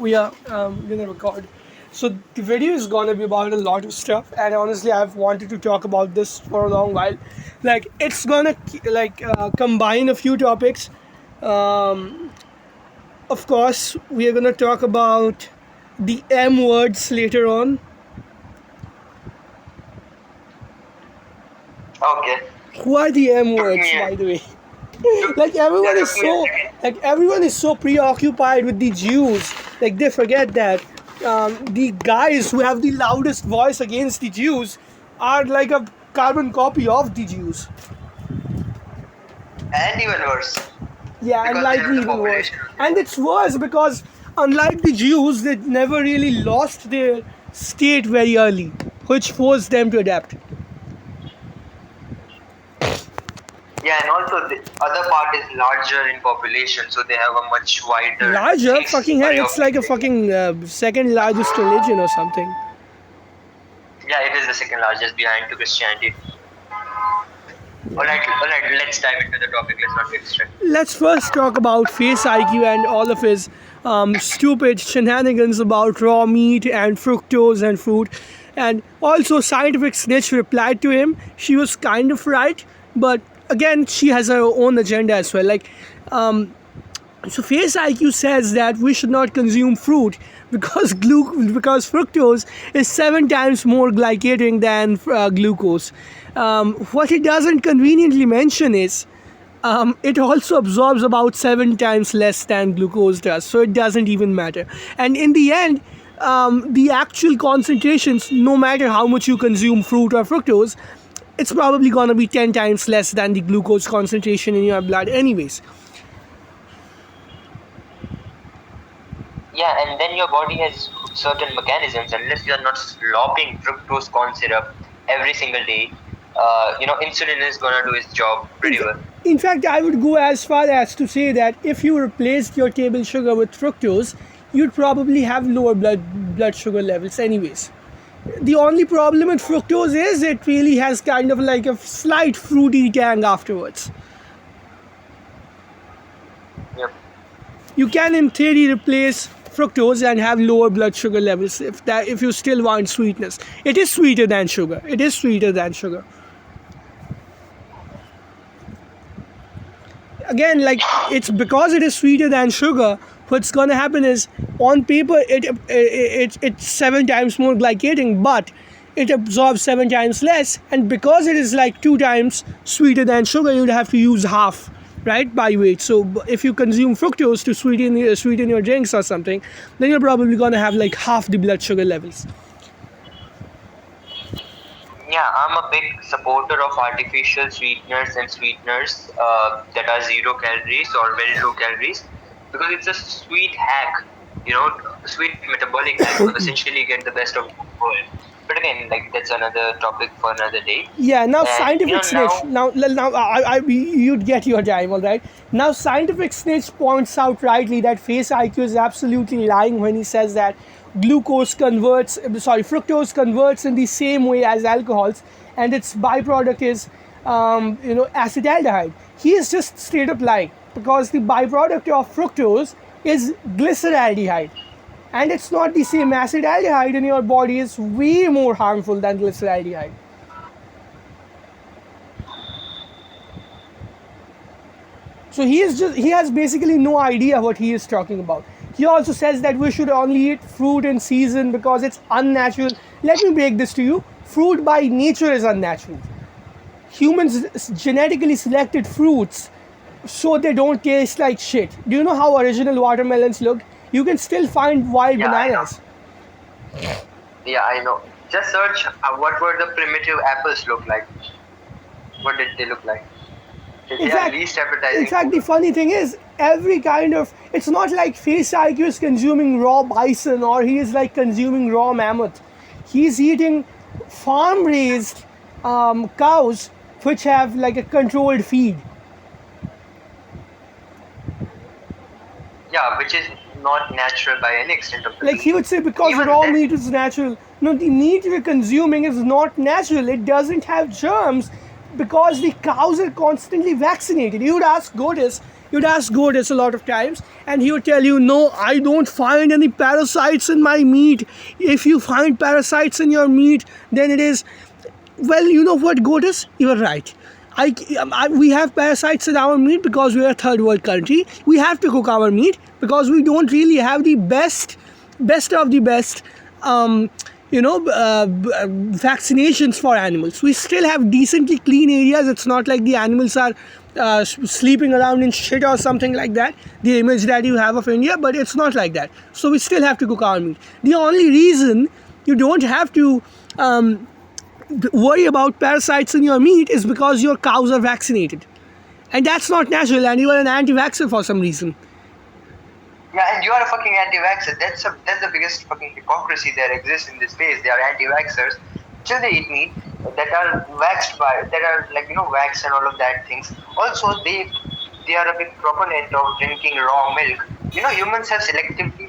we are gonna record. So the video is gonna be about a lot of stuff, and honestly, I've wanted to talk about this for a long while. Like it's gonna combine a few topics. Um, of course, we are gonna talk about the M words later on. Okay. Who are the M Took words, me by a, the way? took, Like yeah, everyone is took me a so second. everyone is so preoccupied with the Jews. Like they forget that the guys who have the loudest voice against the Jews are like a carbon copy of the Jews. And even worse, Yeah, and because they have likely the even worse. population. And it's worse because unlike the Jews, they never really lost their state very early, which forced them to adapt. Yeah, and also the other part is larger in population, so they have a much wider Larger, face fucking hell, array of it's like a people. fucking second largest religion or something. Yeah, it is the second largest behind to Christianity. Alright, let's dive into the topic. Let's not get distracted. Let's first talk about Face IQ and all of his stupid shenanigans about raw meat and fructose and food. And also, Scientific Snitch replied to him. She was kind of right, but again, she has her own agenda as well. So Face IQ says that we should not consume fruit because because fructose is 7 times more glycating than glucose. What it doesn't conveniently mention is it also absorbs about 7 times less than glucose does, so it doesn't even matter. And in the end, the actual concentrations, no matter how much you consume fruit or fructose, it's probably gonna be 10 times less than the glucose concentration in your blood, anyways. Yeah, and then your body has certain mechanisms. Unless you are not slopping fructose corn syrup every single day, insulin is gonna do its job pretty well. In fact, I would go as far as to say that if you replaced your table sugar with fructose, you'd probably have lower blood sugar levels, anyways. The only problem with fructose is it really has kind of like a slight fruity tang afterwards. Yep. You can, in theory, replace fructose and have lower blood sugar levels if you still want sweetness. It is sweeter than sugar. It is sweeter than sugar. Again, like it's because it is sweeter than sugar. What's gonna happen is, on paper, it's 7 times more glycating, but it absorbs 7 times less. And because it is like 2 times sweeter than sugar, you'd have to use half, right, by weight. So if you consume fructose to sweeten your drinks or something, then you're probably gonna have like half the blood sugar levels. Yeah, I'm a big supporter of artificial sweeteners that are 0 calories or very low calories, because it's a sweet hack, sweet metabolic hack to essentially get the best of both worlds. But again, like that's another topic for another day. Yeah, now And Scientific Snitch. now, Now, you'd get your time, all right. Now, Scientific Snitch points out rightly that Face IQ is absolutely lying when he says that fructose converts in the same way as alcohols, and its byproduct is, acetaldehyde. He is just straight up lying because the byproduct of fructose is glyceraldehyde. And it's not the same. Acetaldehyde in your body is way more harmful than glyceraldehyde. So he has basically no idea what he is talking about. He also says that we should only eat fruit in season because it's unnatural. Let me break this to you. Fruit by nature is unnatural. Humans genetically selected fruits so they don't taste like shit. Do you know how original watermelons look? You can still find wild yeah, I know. bananas. Yeah, I know. Just search what were the primitive apples look like. What did they look like? They are least appetizing. In fact, the funny thing is, it's not like Face IQ is consuming raw bison or he is like consuming raw mammoth. He's eating farm raised cows which have like a controlled feed. Yeah, which is not natural by any extent of the Like he would say, because Even raw then- meat is natural. No, the meat we're consuming is not natural. It doesn't have germs because the cows are constantly vaccinated. You would ask goatess, You'd ask Goddess a lot of times, and he would tell you, "No, I don't find any parasites in my meat. If you find parasites in your meat, then it is." Well, you know what, Goddess? You are right. We have parasites in our meat because we are a third world country. We have to cook our meat because we don't really have the best of the best, vaccinations for animals. We still have decently clean areas. It's not like the animals are sleeping around in shit or something like that. The image that you have of India, but it's not like that. So we still have to cook our meat. The only reason you don't have to worry about parasites in your meat is because your cows are vaccinated. And that's not natural, and you are an anti-vaxxer for some reason. Yeah, and you are a fucking anti-vaxxer. That's the biggest fucking hypocrisy that exists in this space. They are anti-vaxxers. Still, they eat meat that are that are like waxed and all of that things. Also, they are a big proponent of drinking raw milk. Humans have selectively